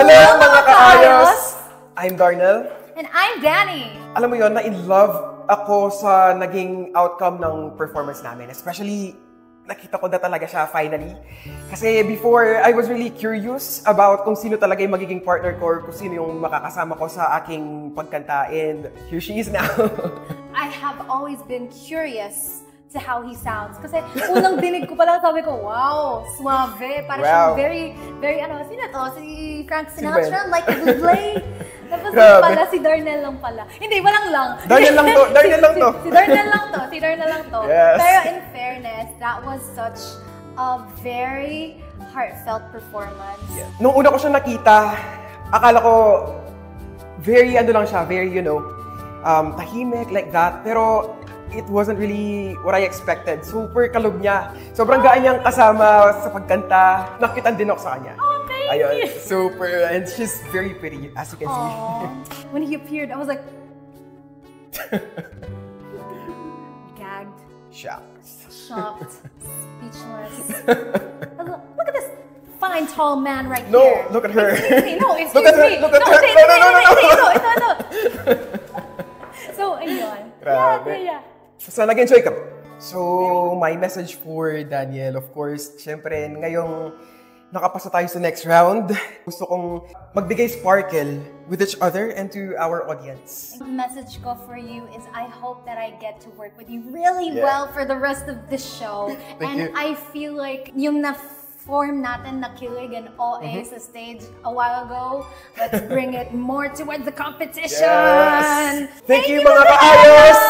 Hello mga kaayos! I'm Darnell. And I'm Danny. Alam mo yon, na-in-love ako sa naging outcome ng performance namin. Especially, nakita ko na talaga siya finally. Kasi before, I was really curious about kung sino talaga yung magiging partner ko or kung sino yung makakasama ko sa aking pagkanta. And here she is now. I have always been curious to how he sounds. Kasi unang dinig ko pala, sabi ko, wow, suave. Parang siyang very, sino to? Si Frank Sinatra, like a Bublé. Tapos pala, si Darnell lang pala. Hindi, walang lang. Darnell lang to. Si Darnell lang to. Yes. Pero in fairness, that was such a very heartfelt performance. Yeah. Nung una ko siya nakita, akala ko very, tahimik like that. Pero it wasn't really what I expected. Super kalog niya. Sobrang gaan niyang kasama sa pagkanta. Nakitan din ako sa kanya. Oh, thank you. Super. And she's very pretty, as you can see. When he appeared, I was like... gagged. Shocked. Speechless. I was like, look at this fine, tall man right No, here. look at her. Excuse me. No, excuse look at her. me. Look at her. No. So, ayun. Yeah. So, nag-enjoy ka. So, my message for Daniel, of course, syempre, ngayong nakapasa tayo sa next round, gusto kong magbigay sparkle with each other and to our audience. The message ko for you is I hope that I get to work with you really well for the rest of the show. Thank you. I feel like yung na-form natin na kilig and OA sa stage a while ago, let's bring it more towards the competition! Yes. Thank you mga kaayos!